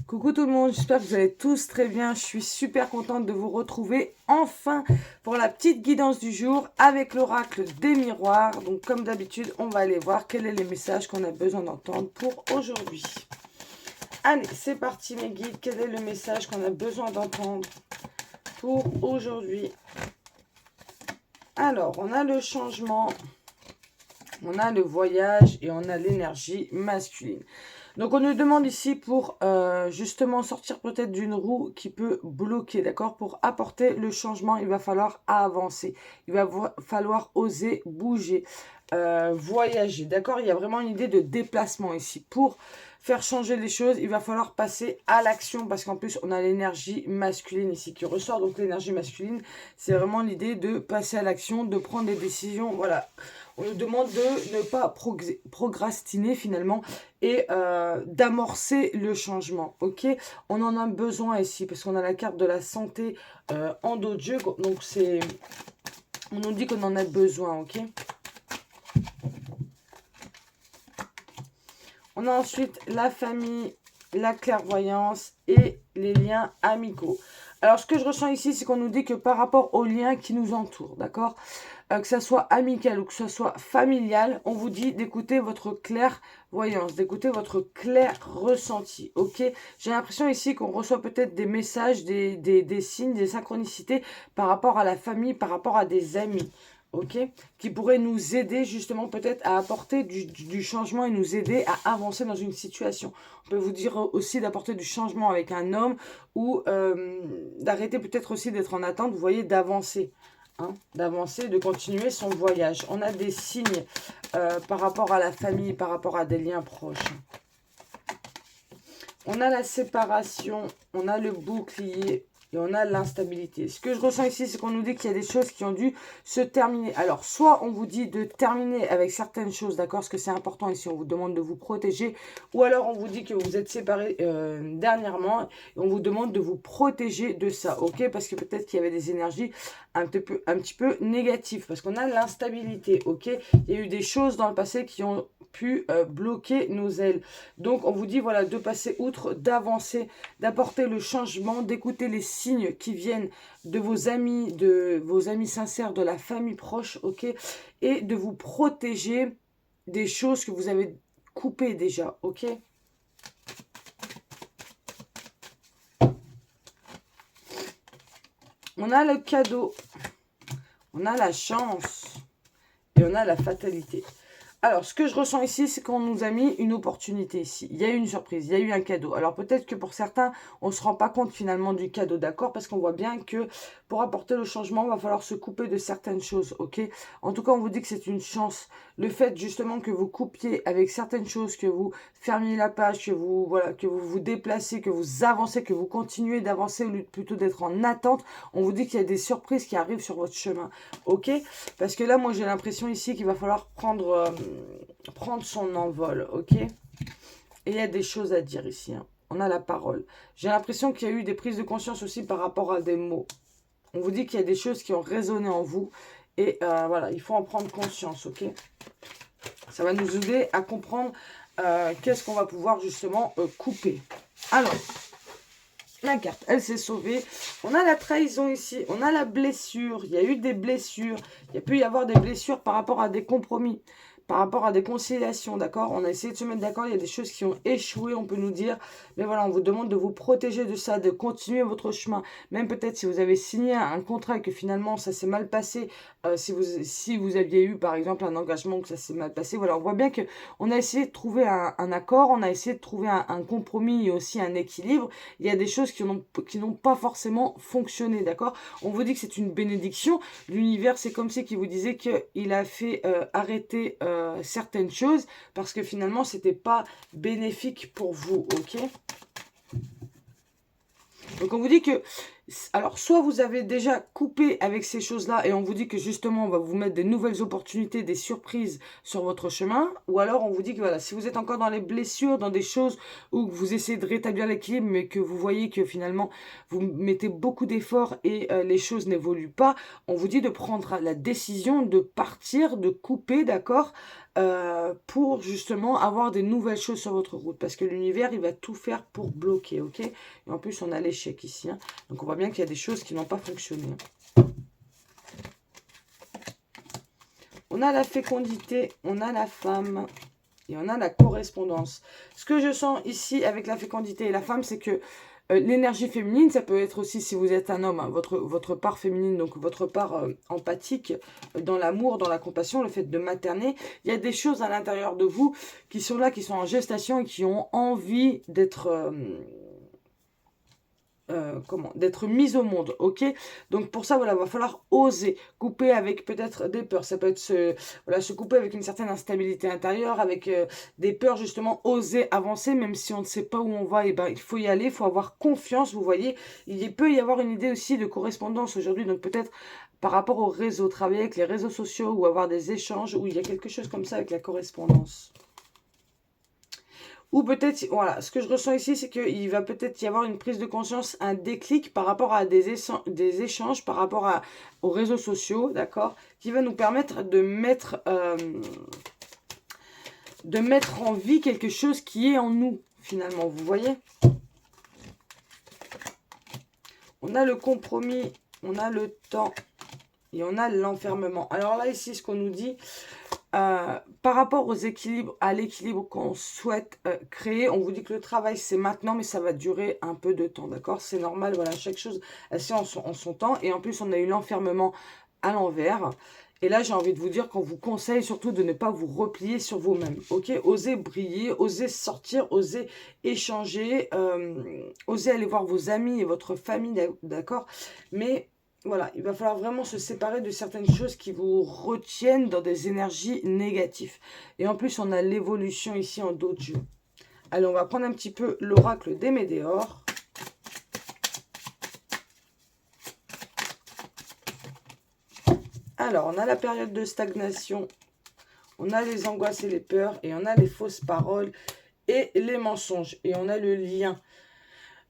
Coucou tout le monde, j'espère que vous allez tous très bien. Je suis super contente de vous retrouver enfin pour la petite guidance du jour avec l'oracle des miroirs. Donc comme d'habitude, on va aller voir quels sont les messages qu'on a besoin d'entendre pour aujourd'hui. Allez, c'est parti mes guides. Quel est le message qu'on a besoin d'entendre pour aujourd'hui? Alors, on a le changement, on a le voyage et on a l'énergie masculine. Donc, on nous demande ici pour justement sortir peut-être d'une roue qui peut bloquer, d'accord? Pour apporter le changement, il va falloir avancer. Il va falloir oser bouger, voyager, d'accord? Il y a vraiment une idée de déplacement ici. Pour faire changer les choses, il va falloir passer à l'action parce qu'en plus, on a l'énergie masculine ici qui ressort. Donc, l'énergie masculine, c'est vraiment l'idée de passer à l'action, de prendre des décisions, voilà. On nous demande de ne pas procrastiner finalement et d'amorcer le changement, ok? On en a besoin ici parce qu'on a la carte de la santé en dos de jeu, donc on nous dit qu'on en a besoin, ok? On a ensuite la famille, la clairvoyance et les liens amicaux. Alors, ce que je ressens ici, c'est qu'on nous dit que par rapport aux liens qui nous entourent, d'accord, que ça soit amical ou que ça soit familial, on vous dit d'écouter votre clairvoyance, d'écouter votre clair ressenti, ok? J'ai l'impression ici qu'on reçoit peut-être des messages, des signes, des synchronicités par rapport à la famille, par rapport à des amis, ok, qui pourraient nous aider justement peut-être à apporter du changement et nous aider à avancer dans une situation. On peut vous dire aussi d'apporter du changement avec un homme ou d'arrêter peut-être aussi d'être en attente, vous voyez, d'avancer. Hein, d'avancer, de continuer son voyage. On a des signes par rapport à la famille, par rapport à des liens proches. On a la séparation, on a le bouclier. Et on a l'instabilité. Ce que je ressens ici, c'est qu'on nous dit qu'il y a des choses qui ont dû se terminer. Alors, soit on vous dit de terminer avec certaines choses, d'accord, parce que c'est important ici, on vous demande de vous protéger. Ou alors, on vous dit que vous êtes séparés dernièrement. Et on vous demande de vous protéger de ça, ok? Parce que peut-être qu'il y avait des énergies un petit peu négatives. Parce qu'on a l'instabilité, ok? Il y a eu des choses dans le passé qui ont pu bloquer nos ailes. Donc, on vous dit, voilà, de passer outre, d'avancer, d'apporter le changement, d'écouter les signes qui viennent de vos amis sincères, de la famille proche, ok? Et de vous protéger des choses que vous avez coupées déjà, ok? On a le cadeau, on a la chance et on a la fatalité. Alors, ce que je ressens ici, c'est qu'on nous a mis une opportunité ici. Il y a eu une surprise, il y a eu un cadeau. Alors, peut-être que pour certains, on ne se rend pas compte finalement du cadeau, d'accord? Parce qu'on voit bien que pour apporter le changement, il va falloir se couper de certaines choses, ok? En tout cas, on vous dit que c'est une chance. Le fait justement que vous coupiez avec certaines choses, que vous fermiez la page, que vous, voilà, que vous vous déplacez, que vous avancez, que vous continuez d'avancer au lieu plutôt d'être en attente, on vous dit qu'il y a des surprises qui arrivent sur votre chemin, ok? Parce que là, moi, j'ai l'impression ici qu'il va falloir prendre son envol, ok? Et il y a des choses à dire ici, hein. On a la parole. J'ai l'impression qu'il y a eu des prises de conscience aussi par rapport à des mots. On vous dit qu'il y a des choses qui ont résonné en vous. Et voilà, il faut en prendre conscience, ok? Ça va nous aider à comprendre qu'est-ce qu'on va pouvoir justement couper. Alors, la carte, elle s'est sauvée. On a la trahison ici, on a la blessure. Il y a eu des blessures. Il peut y avoir des blessures par rapport à des compromis, par rapport à des conciliations, d'accord? On a essayé de se mettre d'accord, il y a des choses qui ont échoué, on peut nous dire. Mais voilà, on vous demande de vous protéger de ça, de continuer votre chemin. Même peut-être si vous avez signé un contrat et que finalement ça s'est mal passé, si vous aviez eu par exemple un engagement que ça s'est mal passé, voilà, on voit bien qu'on a essayé de trouver un accord, on a essayé de trouver un compromis et aussi un équilibre. Il y a des choses qui n'ont pas forcément fonctionné, d'accord? On vous dit que c'est une bénédiction. L'univers, c'est comme si qui vous disait qu'il a fait arrêter certaines choses parce que finalement, c'était pas bénéfique pour vous, ok? Donc, on vous dit que, alors, soit vous avez déjà coupé avec ces choses-là et on vous dit que justement, on va vous mettre des nouvelles opportunités, des surprises sur votre chemin, ou alors on vous dit que voilà, si vous êtes encore dans les blessures, dans des choses où vous essayez de rétablir l'équilibre, mais que vous voyez que finalement, vous mettez beaucoup d'efforts et les choses n'évoluent pas, on vous dit de prendre la décision de partir, de couper, d'accord, pour justement avoir des nouvelles choses sur votre route. Parce que l'univers, il va tout faire pour bloquer, ok? Et en plus, on a l'échec ici. Hein. Donc, on voit bien qu'il y a des choses qui n'ont pas fonctionné. On a la fécondité, on a la femme et on a la correspondance. Ce que je sens ici avec la fécondité et la femme, c'est que l'énergie féminine, ça peut être aussi, si vous êtes un homme, hein, votre part féminine, donc votre part empathique, dans l'amour, dans la compassion, le fait de materner. Il y a des choses à l'intérieur de vous qui sont là, qui sont en gestation et qui ont envie d'être... d'être mise au monde, ok? Donc pour ça, voilà, va falloir oser couper avec peut-être des peurs. Ça peut être se couper avec une certaine instabilité intérieure, avec des peurs, justement, oser avancer, même si on ne sait pas où on va, et ben il faut y aller, il faut avoir confiance, vous voyez. Il peut y avoir une idée aussi de correspondance aujourd'hui, donc peut-être par rapport au réseau, travailler avec les réseaux sociaux ou avoir des échanges où il y a quelque chose comme ça avec la correspondance. Ou peut-être, voilà, ce que je ressens ici, c'est qu'il va peut-être y avoir une prise de conscience, un déclic par rapport à des échanges, par rapport aux réseaux sociaux, d'accord, qui va nous permettre de mettre en vie quelque chose qui est en nous, finalement, vous voyez. On a le compromis, on a le temps et on a l'enfermement. Alors là, ici, ce qu'on nous dit... par rapport aux équilibres, à l'équilibre qu'on souhaite créer, on vous dit que le travail c'est maintenant, mais ça va durer un peu de temps, d'accord? C'est normal, voilà, chaque chose c'est en son temps. Et en plus, on a eu l'enfermement à l'envers. Et là, j'ai envie de vous dire qu'on vous conseille surtout de ne pas vous replier sur vous-même, ok? Osez briller, osez sortir, osez échanger, osez aller voir vos amis et votre famille, d'accord? Mais... voilà, il va falloir vraiment se séparer de certaines choses qui vous retiennent dans des énergies négatives. Et en plus, on a l'évolution ici en dos de jeu. Allez, on va prendre un petit peu l'oracle des Médéors. Alors, on a la période de stagnation. On a les angoisses et les peurs. Et on a les fausses paroles et les mensonges. Et on a le lien.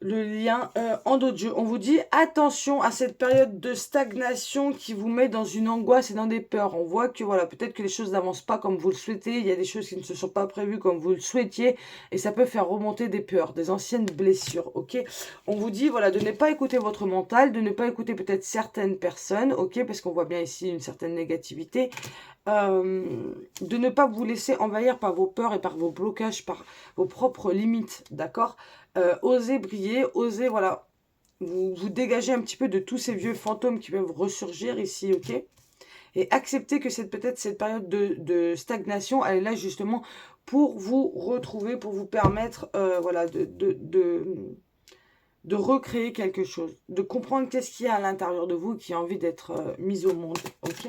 Le lien en dos de jeu. On vous dit attention à cette période de stagnation qui vous met dans une angoisse et dans des peurs. On voit que voilà, peut-être que les choses n'avancent pas comme vous le souhaitez. Il y a des choses qui ne se sont pas prévues comme vous le souhaitiez. Et ça peut faire remonter des peurs, des anciennes blessures. Ok. On vous dit voilà, de ne pas écouter votre mental, de ne pas écouter peut-être certaines personnes. Ok. Parce qu'on voit bien ici une certaine négativité. De ne pas vous laisser envahir par vos peurs et par vos blocages, par vos propres limites. D'accord. Osez briller, osez, voilà, vous dégager un petit peu de tous ces vieux fantômes qui peuvent ressurgir ici, ok? Et accepter que peut-être cette période de stagnation, elle est là justement pour vous retrouver, pour vous permettre, voilà, de recréer quelque chose, de comprendre qu'est-ce qu'il y a à l'intérieur de vous qui a envie d'être mis au monde, ok?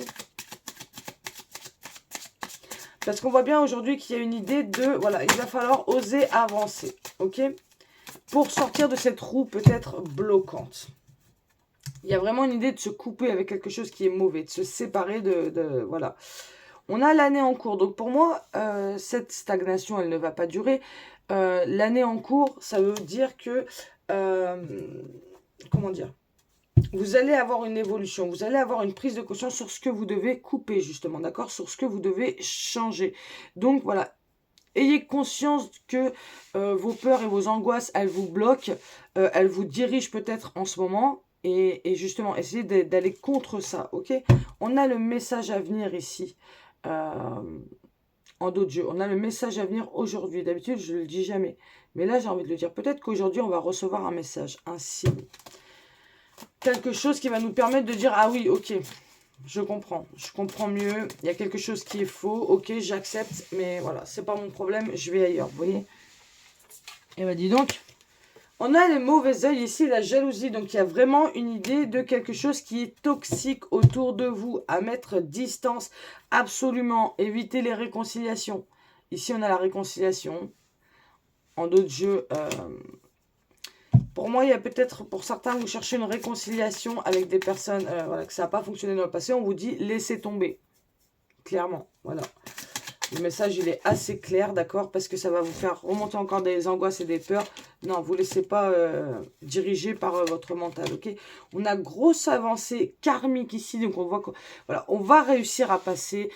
Parce qu'on voit bien aujourd'hui qu'il y a une idée de, voilà, il va falloir oser avancer, ok? Pour sortir de cette roue peut-être bloquante. Il y a vraiment une idée de se couper avec quelque chose qui est mauvais, de se séparer voilà. On a l'année en cours. Donc pour moi, cette stagnation, elle ne va pas durer. L'année en cours, ça veut dire que... comment dire ? Vous allez avoir une évolution, vous allez avoir une prise de conscience sur ce que vous devez couper, justement, d'accord ? Sur ce que vous devez changer. Donc voilà. Ayez conscience que vos peurs et vos angoisses, elles vous bloquent, elles vous dirigent peut-être en ce moment. Et justement, essayez d'aller contre ça, ok? On a le message à venir ici, en dos de jeu. On a le message à venir aujourd'hui. D'habitude, je ne le dis jamais. Mais là, j'ai envie de le dire. Peut-être qu'aujourd'hui, on va recevoir un message, un signe. Quelque chose qui va nous permettre de dire, ah oui, ok, je comprends mieux, il y a quelque chose qui est faux, ok, j'accepte, mais voilà, c'est pas mon problème, je vais ailleurs, vous voyez. Et bien dis donc, on a les mauvais œils ici, la jalousie, donc il y a vraiment une idée de quelque chose qui est toxique autour de vous, à mettre distance, absolument, éviter les réconciliations. Ici on a la réconciliation, en d'autres jeux... pour moi, il y a peut-être, pour certains, vous cherchez une réconciliation avec des personnes, voilà, que ça n'a pas fonctionné dans le passé. On vous dit, laissez tomber. Clairement, voilà. Le message, il est assez clair, d'accord? Parce que ça va vous faire remonter encore des angoisses et des peurs. Non, vous ne laissez pas diriger par votre mental, ok? On a grosse avancée karmique ici. Donc, on voit que, voilà, on va réussir à passer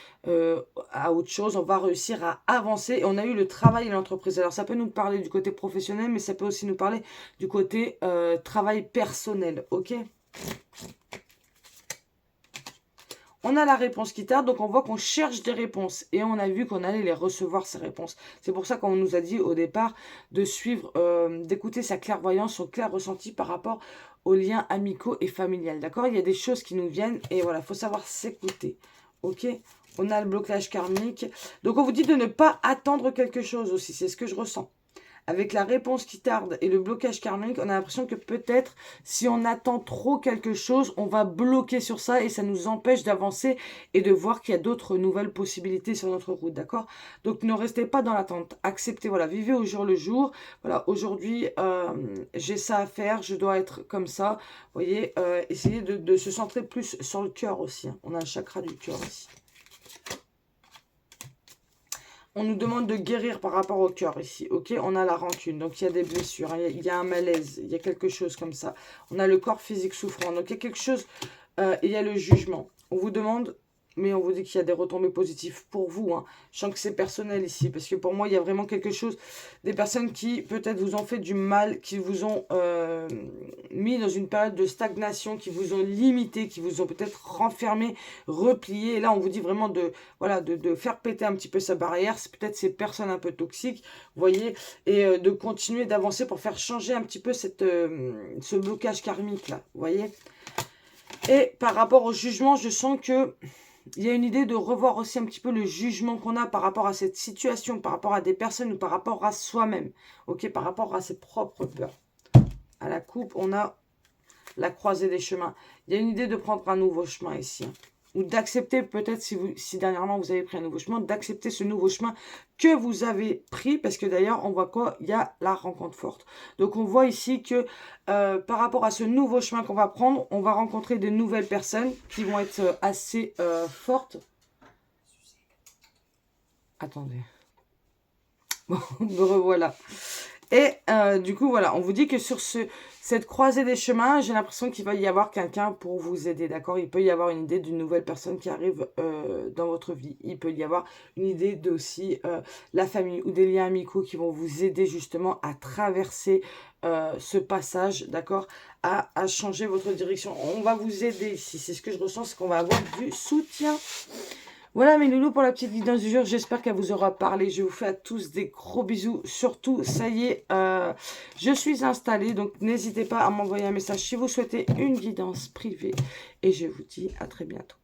à autre chose. On va réussir à avancer. Et on a eu le travail et l'entreprise. Alors, ça peut nous parler du côté professionnel, mais ça peut aussi nous parler du côté travail personnel, ok? On a la réponse qui tarde, donc on voit qu'on cherche des réponses. Et on a vu qu'on allait les recevoir, ces réponses. C'est pour ça qu'on nous a dit au départ de suivre, d'écouter sa clairvoyance, son clair ressenti par rapport aux liens amicaux et familiales. D'accord? Il y a des choses qui nous viennent et voilà, il faut savoir s'écouter. Ok? On a le blocage karmique. Donc on vous dit de ne pas attendre quelque chose aussi. C'est ce que je ressens. Avec la réponse qui tarde et le blocage karmique, on a l'impression que peut-être, si on attend trop quelque chose, on va bloquer sur ça et ça nous empêche d'avancer et de voir qu'il y a d'autres nouvelles possibilités sur notre route, d'accord? Donc, ne restez pas dans l'attente. Acceptez, voilà, vivez au jour le jour. Voilà, aujourd'hui, j'ai ça à faire, je dois être comme ça. Vous voyez, essayez de se centrer plus sur le cœur aussi. Hein. On a le chakra du cœur ici. On nous demande de guérir par rapport au cœur ici, ok? On a la rancune, donc il y a des blessures, hein, il y a un malaise, il y a quelque chose comme ça. On a le corps physique souffrant, donc il y a quelque chose, et il y a le jugement. On vous demande, mais on vous dit qu'il y a des retombées positives pour vous. Hein. Je sens que c'est personnel ici, parce que pour moi, il y a vraiment quelque chose, des personnes qui peut-être vous ont fait du mal, qui vous ont mis dans une période de stagnation, qui vous ont limité, qui vous ont peut-être renfermé, replié. Et là, on vous dit vraiment de, voilà, de faire péter un petit peu sa barrière. C'est peut-être ces personnes un peu toxiques, vous voyez, et de continuer d'avancer pour faire changer un petit peu cette, ce blocage karmique là, vous voyez. Et par rapport au jugement, je sens que il y a une idée de revoir aussi un petit peu le jugement qu'on a par rapport à cette situation, par rapport à des personnes ou par rapport à soi-même, ok, par rapport à ses propres peurs. À la coupe, on a la croisée des chemins. Il y a une idée de prendre un nouveau chemin ici. Ou d'accepter peut-être, si dernièrement vous avez pris un nouveau chemin, d'accepter ce nouveau chemin que vous avez pris. Parce que d'ailleurs, on voit quoi? Il y a la rencontre forte. Donc on voit ici que par rapport à ce nouveau chemin qu'on va prendre, on va rencontrer de nouvelles personnes qui vont être assez fortes. Attendez. Bon, me revoilà. Et du coup, voilà, on vous dit que sur cette croisée des chemins, j'ai l'impression qu'il va y avoir quelqu'un pour vous aider, d'accord? Il peut y avoir une idée d'une nouvelle personne qui arrive dans votre vie. Il peut y avoir une idée d'aussi la famille ou des liens amicaux qui vont vous aider justement à traverser ce passage, d'accord? À changer votre direction. On va vous aider ici. C'est ce que je ressens, c'est qu'on va avoir du soutien. Voilà mes loulous pour la petite vidéo du jour, j'espère qu'elle vous aura parlé. Je vous fais à tous des gros bisous. Surtout, ça y est, je suis installée, donc n'hésitez pas à m'envoyer un message si vous souhaitez une guidance privée. Et je vous dis à très bientôt.